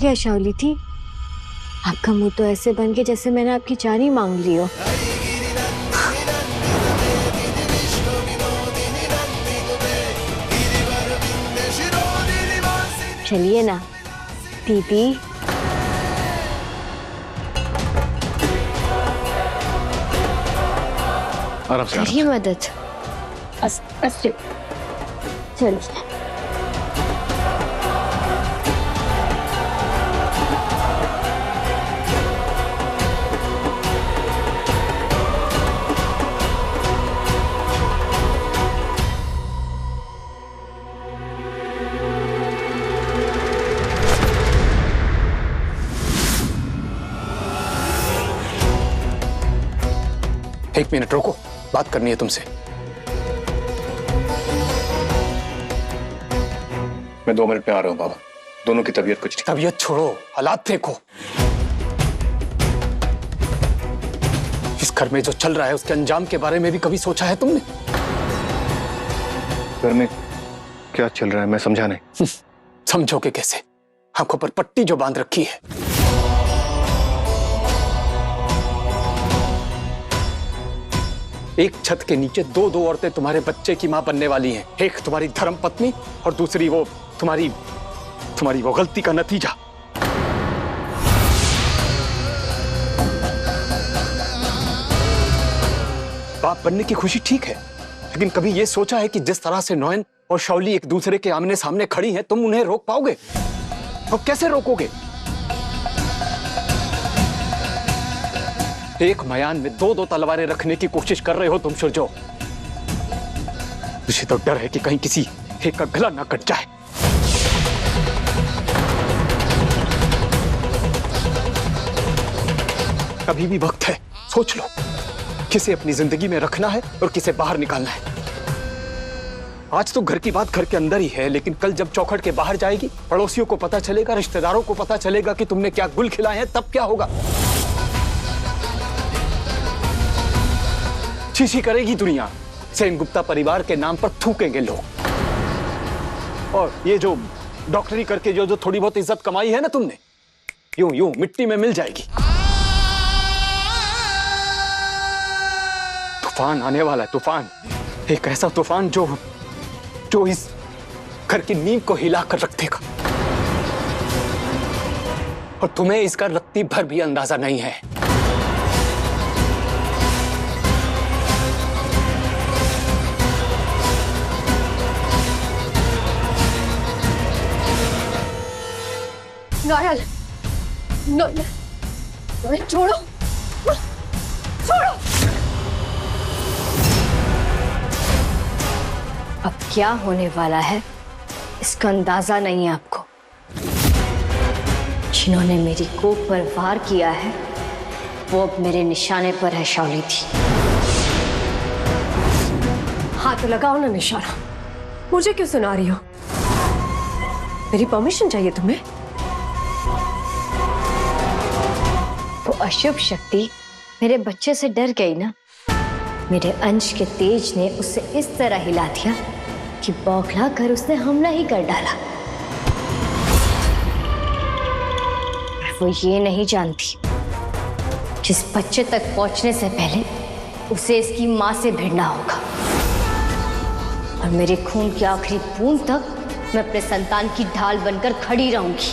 गया शाओली थी? आपका मुंह तो ऐसे बन गया जैसे मैंने आपकी जान ही मांग ली हो। चलिए ना दीदी। आराम से करिए मदद। चलिए। एक मिनट रोको, बात करनी है तुमसे। मैं 2 मिनट में आ रहा हूं बाबा। दोनों की तबीयत कुछ नहीं। तबीयत छोड़ो, हालात देखो। इस घर में जो चल रहा है उसके अंजाम के बारे में भी कभी सोचा है तुमने? घर में क्या चल रहा है मैं समझा नहीं। समझोगे कैसे? आंखों पर पट्टी जो बांध रखी है। एक छत के नीचे दो औरतें तुम्हारे बच्चे की मां बनने वाली हैं। एक तुम्हारी धर्म पत्नी और दूसरी वो तुम्हारी वो गलती का नतीजा। बाप बनने की खुशी ठीक है, लेकिन कभी ये सोचा है कि जिस तरह से नौयन और शाओली एक दूसरे के आमने सामने खड़ी हैं, तुम उन्हें रोक पाओगे? और कैसे रोकोगे? एक मयान में दो तलवारें रखने की कोशिश कर रहे हो तुम सुरजो। मुझे तो डर है कि कहीं किसी एक का गला ना कट जाए। अभी भी वक्त है, सोच लो किसे अपनी जिंदगी में रखना है और किसे बाहर निकालना है। आज तो घर की बात घर के अंदर ही है, लेकिन कल जब चौखट के बाहर जाएगी, पड़ोसियों को पता चलेगा, रिश्तेदारों को पता चलेगा कि तुमने क्या गुल खिलाए हैं, तब क्या होगा? चीची करेगी दुनिया। सेनगुप्ता परिवार के नाम पर थूकेंगे लोग। और ये जो डॉक्टरी करके जो थोड़ी बहुत इज्जत कमाई है ना तुमने, यूं मिट्टी में मिल जाएगी। तूफान आने वाला है, तूफान। एक ऐसा तूफान जो इस घर की नींव को हिला कर रख देगा। और तुम्हें इसका रत्ती भर भी अंदाजा नहीं है। नौयल, छोड़ो, छोड़ो। अब क्या होने वाला है इसका अंदाजा नहीं है आपको। जिन्होंने मेरी कोख पर वार किया है वो अब मेरे निशाने पर है शाओली थी। हाथ लगाओ ना निशाना। मुझे क्यों सुना रही हो? मेरी परमिशन चाहिए तुम्हें? वो अशुभ शक्ति मेरे बच्चे से डर गई ना। मेरे अंश के तेज ने उसे इस तरह हिला दिया कि बौखला कर उसने हमला ही कर डाला। वो ये नहीं जानती जिस बच्चे तक पहुंचने से पहले उसे इसकी मां से भिड़ना होगा। और मेरे खून की आखिरी बूंद तक मैं अपने संतान की ढाल बनकर खड़ी रहूंगी।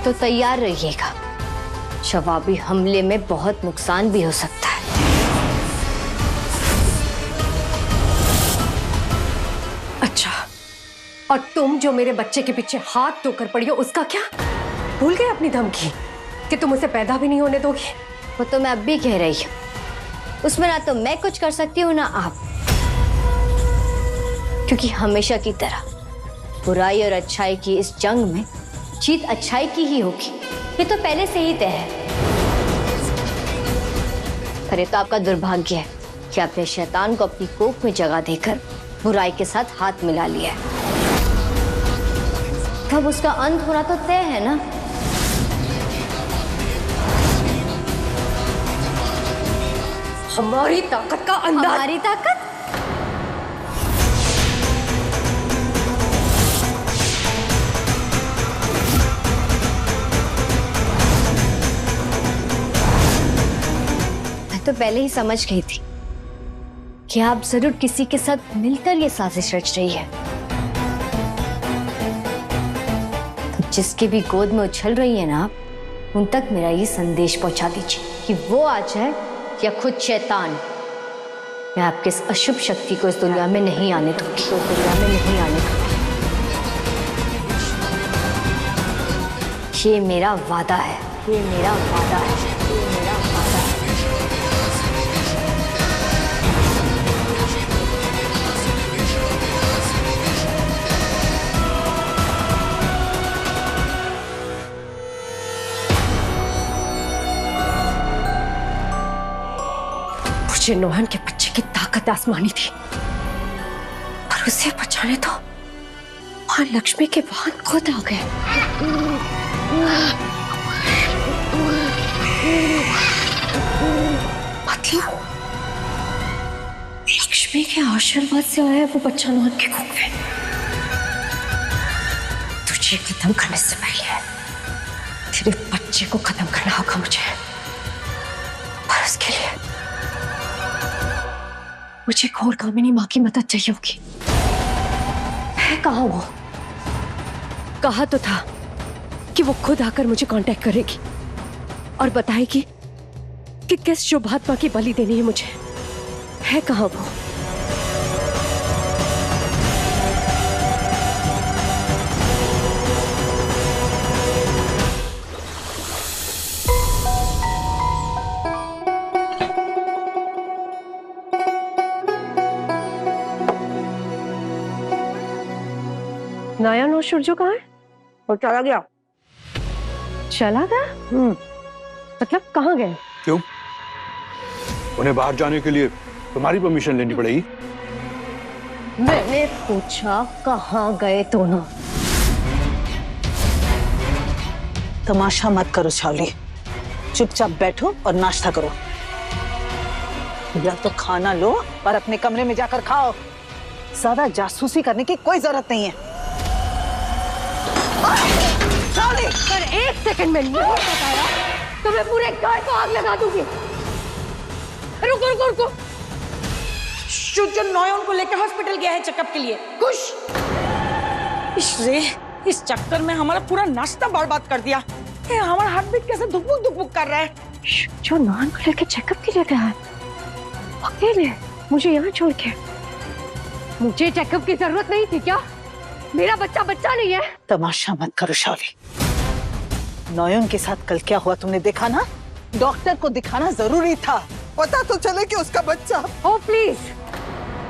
तो तैयार रहिएगा, जवाबी हमले में बहुत नुकसान भी हो सकता है। अच्छा, और तुम जो मेरे बच्चे के पीछे हाथ धोकर पड़ी हो उसका क्या? भूल गए अपनी धमकी कि तुम उसे पैदा भी नहीं होने दोगी? वो तो मैं अब भी कह रही हूँ, उसमें ना तो मैं कुछ कर सकती हूँ ना आप। क्योंकि हमेशा की तरह बुराई और अच्छाई की इस जंग में जीत अच्छाई की ही होगी। ये तो पहले से ही तय है। पर ये तो आपका दुर्भाग्य है कि आपने शैतान को अपनी कोख में जगह देकर बुराई के साथ हाथ मिला लिया है। तब उसका अंत होना तो तय है ना। हमारी ताकत का अंदाज। हमारी ताकत? तो पहले ही समझ गई थी कि आप जरूर किसी के साथ मिलकर ये साजिश रच रही है। तो जिसके भी गोद में उछल रही है ना आप, उन तक मेरा ये संदेश पहुंचा दीजिए कि वो आ जाए या खुद शैतान, मैं आपके इस अशुभ शक्ति को इस दुनिया में नहीं आने दूंगी, तो दुनिया में नहीं आने दूंगी। ये मेरा वादा है, ये मेरा वादा है, ये मेरा वादा है। मुझे नोहन के बच्चे की ताकत आसमानी थी, पर उसे बचाने तो मां लक्ष्मी के वाहन खुद आ गए। मतलब लक्ष्मी के आशीर्वाद से आया वो बच्चा नोहन के कुख में। तुझे खत्म करने से पहले तेरे बच्चे को खत्म करना होगा मुझे, पर उसके लिए मुझे घोर कामिनी माँ की मदद चाहिए होगी। है कहाँ वो? कहा तो था कि वो खुद आकर मुझे कांटेक्ट करेगी और बताएगी कि किस शुभात्मा की बलि देनी है मुझे। है कहाँ वो? नयन और सूर्य कहाँ है? वो चला गया। चला गया? मतलब कहाँ गए? क्यों? उन्हें बाहर जाने के लिए तुम्हारी परमिशन लेनी पड़ेगी। मैंने पूछा कहाँ गए दोनों? तमाशा मत करो शावली, चुपचाप बैठो और नाश्ता करो, या तो खाना लो और अपने कमरे में जाकर खाओ। ज्यादा जासूसी करने की कोई जरूरत नहीं है। शावली, पर एक सेकंड में नहीं बताया तो मैं पूरे घर को आग लगा दूंगी। रुको रुको रुको, जो नॉयन को लेकर हॉस्पिटल गया है चेकअप के लिए। खुश इस चक्कर में हमारा पूरा नाश्ता बर्बाद कर दिया। हमारा हार्ट बीट कैसे धुक-धुक कर रहा है। जो नॉयन को लेकर चेकअप के लिए गया है अकेले, मुझे यहाँ छोड़ के। मुझे चेकअप की जरूरत नहीं थी क्या? मेरा बच्चा नहीं है। तमाशा मत करो शावली, नॉयन के साथ कल क्या हुआ तुमने देखा ना? डॉक्टर को दिखाना जरूरी था, पता तो चले कि उसका बच्चा। ओह प्लीज,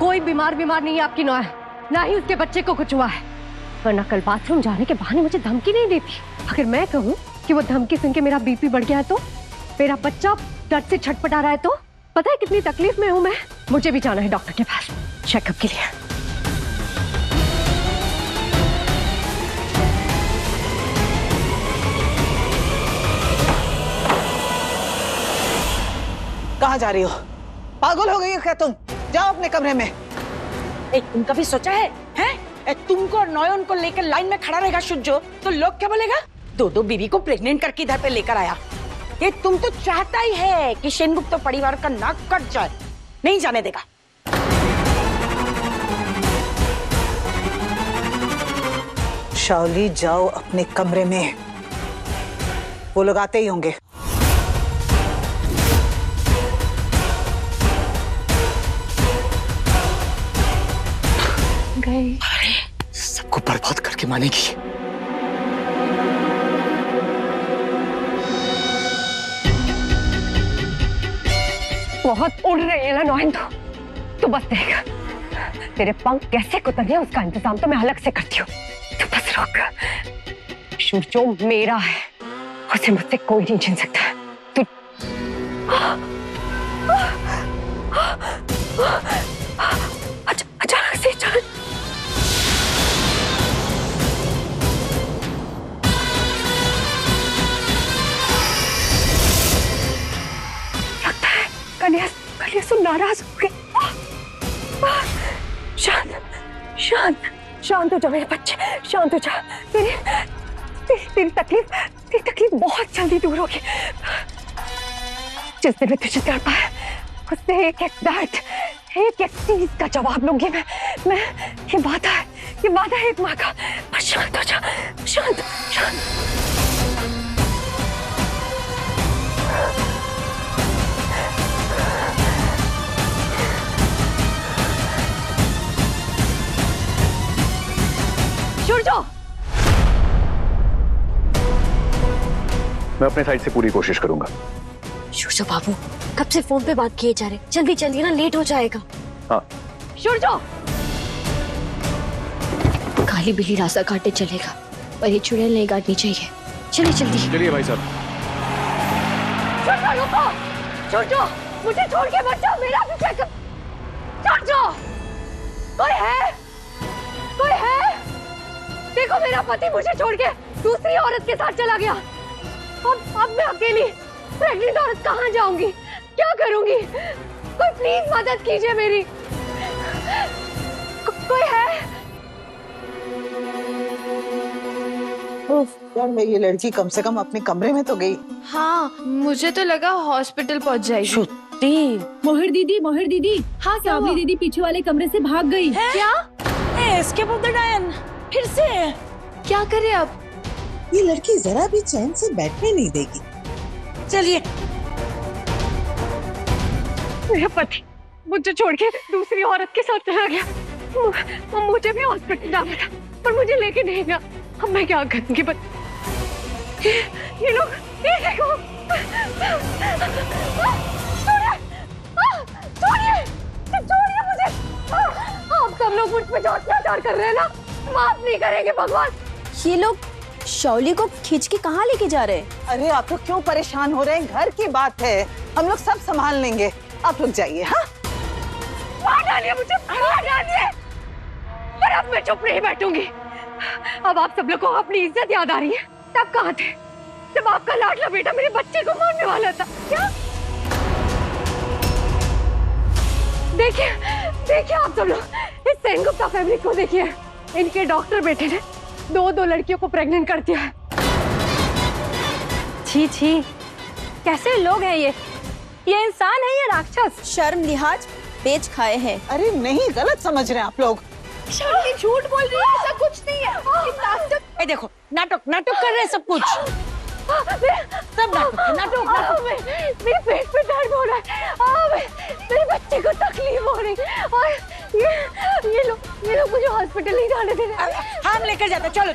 कोई बीमार नहीं है आपकी नॉयन, ना ही उसके बच्चे को कुछ हुआ है। वरना कल बाथरूम जाने के बहाने मुझे धमकी नहीं देती। अगर मैं कहूँ कि वो धमकी सुन के मेरा बीपी बढ़ गया है तो, मेरा बच्चा दर्द से छटपटा रहा है तो, पता है कितनी तकलीफ में हूँ मैं। मुझे भी जाना है डॉक्टर के पास चेकअप के लिए। कहाँ जा रही हो? पागल हो गई हो क्या तुम? जाओ अपने कमरे में। तुम कभी सोचा है, हैं? तुमको और नॉयन को लेकर लाइन में खड़ा रहेगा शुज्जो तो लोग क्या बोलेगा? दो बीवी को प्रेग्नेंट करके इधर पे लेकर आया। ये तुम तो चाहता ही है कि सेनगुप्त परिवार का नाक कट जाए, नहीं जाने देगा। शावली जाओ अपने कमरे में, वो लोग आते ही होंगे। गए सबको बर्बाद करके मानेगी। बहुत उड़ रही है ना नॉयन, तो बस देख तेरे पंख कैसे कुतरने उसका इंतजाम तो मैं अलग से करती हूँ। तो बस रुक, सूर्यो मेरा है, उसे मुझसे कोई नहीं छीन सकता। तू अचानक से लगता है कन्या नाराज हो गई। शांत हो जा मेरे बच्चे, शांत हो जा। तेरी तकलीफ बहुत जल्दी दूर होगी। जिस दिन मैं तुझे तड़पा है उससे एक एक डांट, एक एक चीज का जवाब लूंगी मैं। ये वादा है एक माँ का। बस शांत हो जा, शांत शांत। सूरजो, मैं अपने साइड से पूरी कोशिश करूंगा। सूरजो बाबू, कब से फोन पे बात किए जा रहे, जल्दी चलिए ना, लेट हो जाएगा। हाँ सूरजो, काली बिल्ली रास्ता काटे चलेगा, पर ये चुड़ैल नहीं काटनी चाहिए। चलिए जल्दी। चलिए भाई साहब। सूरजो रुको, सूरजो मुझे छोड़ के मत जाओ, मेरा भी चेक। सूरजो, कोई है? देखो मेरा पति मुझे छोड़ के दूसरी औरत के साथ चला गया। अब मैं अकेली प्रेग्नेंट औरत कहाँ जाऊंगी, क्या करूंगी? कोई प्लीज मदद कीजिए मेरी। कोई है? यार ये लड़की कम से कम अपने कमरे में तो गई। हाँ, मुझे तो लगा हॉस्पिटल पहुंच जाएगी। श्रुति, मोहिर दीदी। हाँ, सावली दीदी पीछे वाले कमरे से भाग गई। क्या? एस्केप ऑफ द डायन, फिर से क्या करें अब? ये लड़की जरा भी चैन से बैठने नहीं देगी। चलिए। मेरा पति मुझे छोड़ के दूसरी औरत के साथ चला गया। मुझे भी हॉस्पिटल जाना था, पर मुझे लेके नहीं गया। अब मैं क्या करूंगी? ये लोग, ये देखो। छोड़िए मुझे। आप सब लोग मुझ पे जो अत्याचार कर रहे हैं ना, माफ नहीं करेंगे भगवान। ये लोग शौली को खींच के कहाँ लेके जा रहे हैं? अरे आप लोग क्यों परेशान हो रहे हैं? घर की बात है, हम लोग सब संभाल लेंगे। आप लोग जाइए। हाँ, मार डालिए मुझे, मार डालिए। पर अब मैं चुप नहीं बैठूंगी। अब आप सब लोग को अपनी इज्जत याद आ रही है। तब कहाँ थे जब आपका लाडला बेटा मेरे बच्चे को मारने वाला था? क्या? देखिए आप सब लोग इस सेनगुप्ता फैमिली को देखिए। इनके डॉक्टर बेटे ने दो लड़कियों को प्रेग्नेंट कर दिया है। छी, कैसे लोग हैं ये इंसान है या राक्षस? शर्म लिहाज बेच खाए हैं। अरे नहीं, गलत समझ रहे हैं आप लोग। शर्मी झूठ बोल रही है, ऐसा कुछ नहीं है। ए देखो, नाटक कर रहे हैं सब कुछ। सब नाटक। मेरे पेट पे दर्द हो रहा है। मेरे बच्चे को तकलीफ हो रही है। और ये लोग मुझे हॉस्पिटल नहीं जाने दे रहे। हम लेकर जाते। चलो।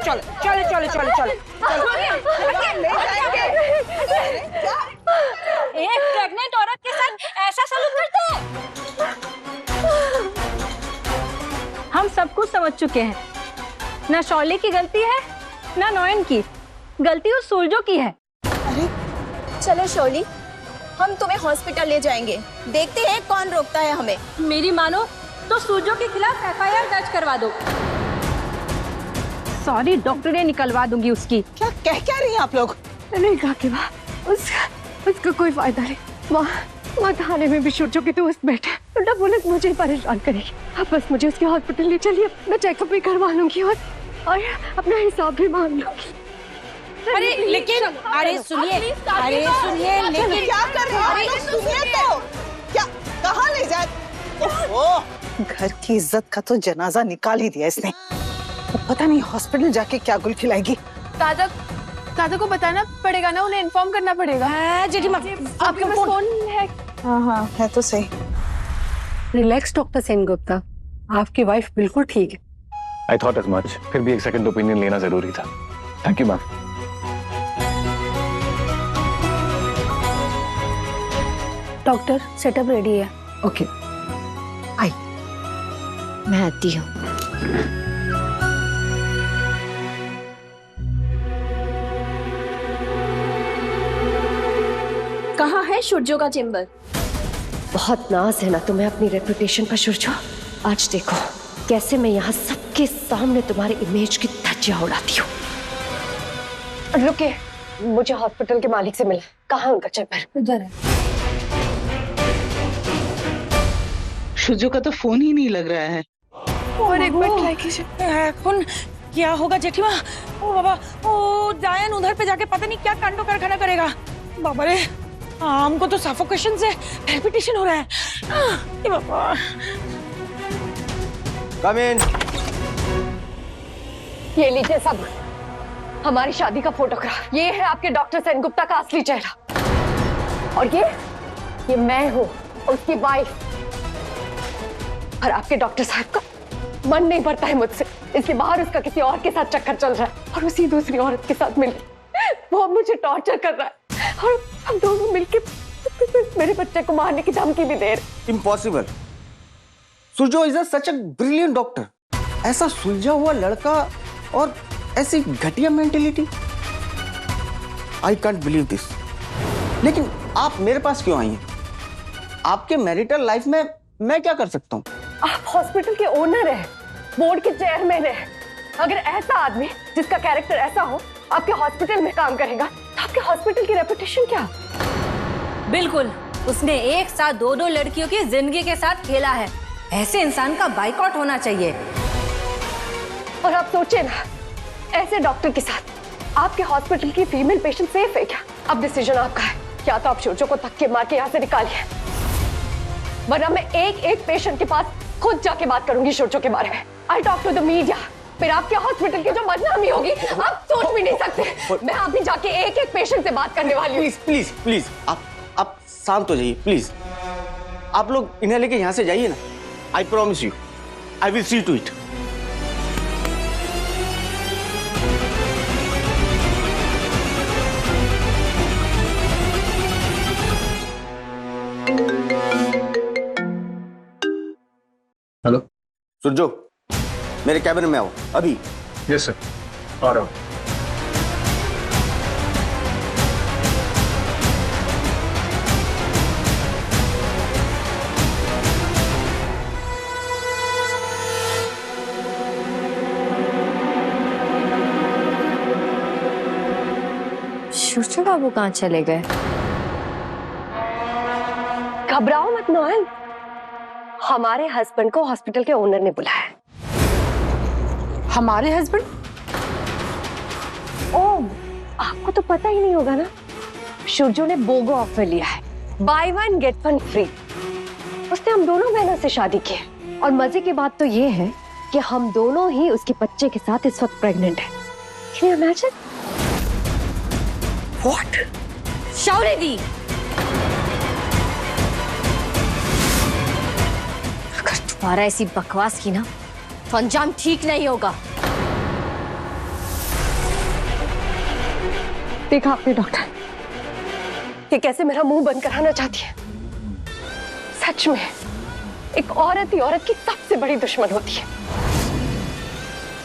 एक प्रेग्नेंट औरत के साथ ऐसा सलूक करते हैं? हम सब कुछ समझ चुके हैं। ना शौली की गलती है, ना नॉयन की गलती, उस सूरजो की है। चलो शौली, हम तुम्हें हॉस्पिटल ले जाएंगे। देखते हैं कौन रोकता है हमें। मेरी मानो तो सूरजो के खिलाफ FIR दर्ज करवा दो। सॉरी, डॉक्टर ने निकलवा दूंगी उसकी। क्या कह रही हैं आप लोग? नहीं कहा कि उसका कोई फायदा नहीं। वहाँ थाने में भी सूरजो के दोस्त बैठे। उल्टा पुलिस मुझे ही परेशान करेगी। आप बस मुझे उसके हॉस्पिटल ले चलिए, मैं चेकअप भी करवा लूंगी और अपना हिसाब भी मांग लूंगी। अरे सुनिए, लेकिन क्या कर रहे हैं? सुनिए तो, क्या कहाँ ले जाए? ओह, घर की इज्जत का तो जनाजा निकाल ही दिया इसने। पता नहीं हॉस्पिटल जाके क्या गुल खिलाएगी। दादा को बताना पड़ेगा ना, उन्हें इन्फॉर्म करना पड़ेगा। जेठीमा, आपके पास फोन है? हाँ, है तो सही। रिलैक्स डॉक्टर सेनगुप्ता, आपकी वाइफ बिल्कुल ठीक है। I thought as much. फिर भी एक सेकंड ओपिनियन लेना जरूरी था। Thank you ma'am. Doctor, setup ready है। ओके, आई मैं आती हूँ। कहाँ है सूरजो का चेंबर? बहुत नाज है ना तुम्हें अपनी रेपुटेशन पर सूरजो। आज देखो कैसे मैं यहाँ सबके सामने तुम्हारी इमेज की धज्जियां उड़ाती हूँ। रुके, मुझे हॉस्पिटल के मालिक से मिला। कहाँ है उनका चेंबर? उधर है। सूरजो का तो फोन ही नहीं लग रहा है। और एक बार ट्राई कीजिए। कौन? क्या होगा जेठीमा? ओ बाबा, ओ डायन उधर पे जाके पता नहीं क्या कांडो कारखाना करेगा। बाबा रे, हमको तो सफोकेशन से पैल्पिटेशन हो रहा है। ये बाबा। कम इन। ये लीजिए सब, हमारी शादी का फोटोग्राफ। ये है आपके डॉक्टर सेनगुप्ता का असली चेहरा। और ये मैं हूँ, उसकी वाइफ। और आपके डॉक्टर साहब का मन नहीं भरता है मुझसे, इसलिए बाहर उसका किसी और के साथ चक्कर चल रहा है और उसी दूसरी औरत के साथ मिल वो अब मुझे टॉर्चर कर रहा है और हम दोनों मिलके मेरे बच्चे को मारने की धमकी भी दे रहे। Impossible. Surjo is such a brilliant doctor. ऐसा सुलझा हुआ लड़का और ऐसी घटिया mentality, I can't believe this. लेकिन आप मेरे पास क्यों आई हैं? आपके मैरिटल लाइफ में मैं क्या कर सकता हूँ? आप हॉस्पिटल के ओनर हैं, बोर्ड के चेयरमैन हैं। अगर ऐसा आदमी जिसका कैरेक्टर ऐसा हो आपके हॉस्पिटल में काम करेगा तो आपके हॉस्पिटल की रेपुटेशन क्या? बिल्कुल, उसने एक साथ दो लड़कियों की जिंदगी के साथ खेला है। ऐसे इंसान का बाइकआउट होना चाहिए। और आप सोचे ना, ऐसे डॉक्टर के साथ आपके हॉस्पिटल की फीमेल पेशेंट सेफ है क्या? अब डिसीजन आपका है। या तो आप शोजो को धक्के मार के यहाँ से निकालिए, वरना मैं एक एक पेशेंट के पास खुद जाके बात करूंगी शोजो के बारे में। I talk to the media. फिर आपके हॉस्पिटल की जो बदनामी होगी आप सोच भी नहीं सकते। मैं अभी जाके एक एक पेशेंट से बात करने वाली हूँ। प्लीज प्लीज प्लीज आप शांत हो जाइए प्लीज। आप लोग इन्हें लेके यहाँ से जाइए ना। I promise you, I will see to it. Hello Surjo, मेरे कैबिन में आओ अभी। यस सर, आ रहा हूँ। शोजो बाबू कहाँ चले गए? घबराओ मत नोएल, हमारे हस्बैंड को हॉस्पिटल के ओनर ने बुलाया। हमारे हस्बैंड? ओह, आपको तो पता ही नहीं होगा ना, शोजो ने बोगो ऑफर लिया है, by one get one free. उसने हम दोनों बहनों से शादी की है और मजे की बात तो ये है कि हम दोनों ही उसके बच्चे के साथ इस वक्त प्रेग्नेंट हैं। Can you imagine? व्हाट? शाओली दी, अगर तुम्हारा ऐसी बकवास की ना तो अंजाम ठीक नहीं होगा। देखा आपने डॉक्टर, ये कैसे मेरा मुंह बंद कराना चाहती है। सच में एक औरत ही औरत की सबसे बड़ी दुश्मन होती है।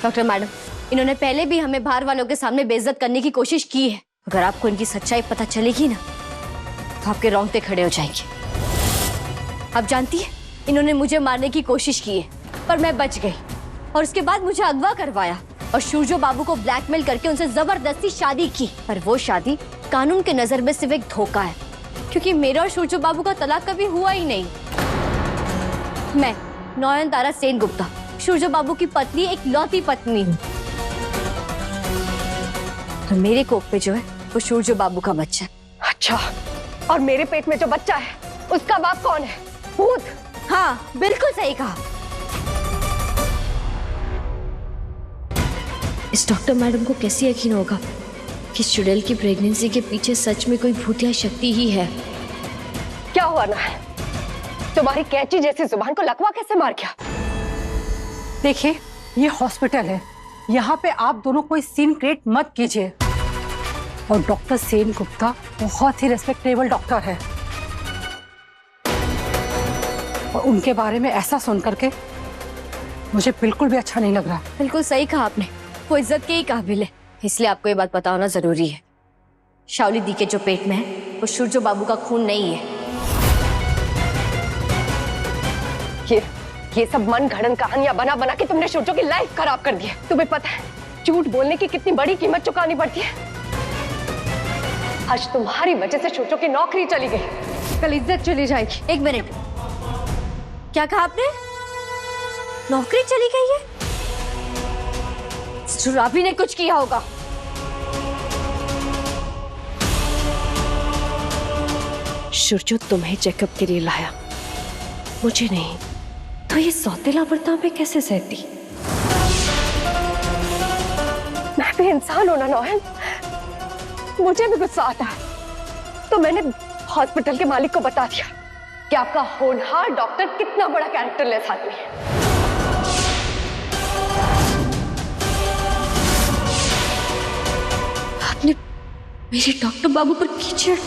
डॉक्टर मैडम, इन्होंने पहले भी हमें बाहर वालों के सामने बेइज्जत करने की कोशिश की है। अगर आपको इनकी सच्चाई पता चलेगी ना तो आपके रोंगटे खड़े हो जाएंगे। आप जानती है, इन्होंने मुझे मारने की कोशिश की है पर मैं बच गई और उसके बाद मुझे अगवा करवाया और शोजो बाबू को ब्लैकमेल करके उनसे जबरदस्ती शादी की। पर वो शादी कानून के नजर में सिर्फ एक धोखा है, क्योंकि मेरे और शोजो बाबू का तलाक कभी हुआ ही नहीं। मैं नयनतारा सेनगुप्ता, शोजो बाबू की पत्नी, एक लौती पत्नी हूँ। तो मेरे कोख पे जो है वो शोजो बाबू का बच्चा। अच्छा, और मेरे पेट में जो बच्चा है उसका बाप कौन है? भूत। हाँ, बिल्कुल सही कहा। इस डॉक्टर मैडम को कैसे यकीन होगा कि चुड़ैल की प्रेगनेंसी के पीछे सच में कोई भूतिया शक्ति ही है? क्या हुआ ना, तुम्हारी कैंची जैसी जुबान को लकवा कैसे मार गया? देखिए, ये हॉस्पिटल है, यहाँ पे आप दोनों कोई सीन क्रिएट मत कीजिए। और डॉक्टर सेनगुप्ता बहुत ही रेस्पेक्टेबल डॉक्टर है और उनके बारे में ऐसा सुन करके मुझे बिल्कुल भी अच्छा नहीं लग रहा। बिल्कुल सही कहा आपने, वो इज्जत के ही काबिल है, इसलिए आपको ये बात पता होना जरूरी है। शाओली दी के जो पेट में है वो शोजो बाबू का खून नहीं है। ये सब मन घड़न कहानियां बना बना के तुमने शोजो की लाइफ खराब कर दी है। तुम्हें पता है झूठ बोलने की कितनी बड़ी कीमत चुकानी पड़ती है? आज तुम्हारी वजह से शोजो की नौकरी चली गई, कल इज्जत चली जाएगी। एक मिनट, क्या कहा आपने? नौकरी चली गई है? सुराबी ने कुछ किया होगा। सुरजो तुम्हें चेकअप के लिए लाया, मुझे नहीं। तो ये सौतेला बर्ताव में कैसे सहती? मैं भी इंसान हूं ना नौहन, मुझे भी गुस्सा आता है। तो मैंने हॉस्पिटल के मालिक को बता दिया कि आपका होनहार डॉक्टर कितना बड़ा कैरेक्टरलेस आदमी है। आपने मेरे डॉक्टर बाबू पर कीचड़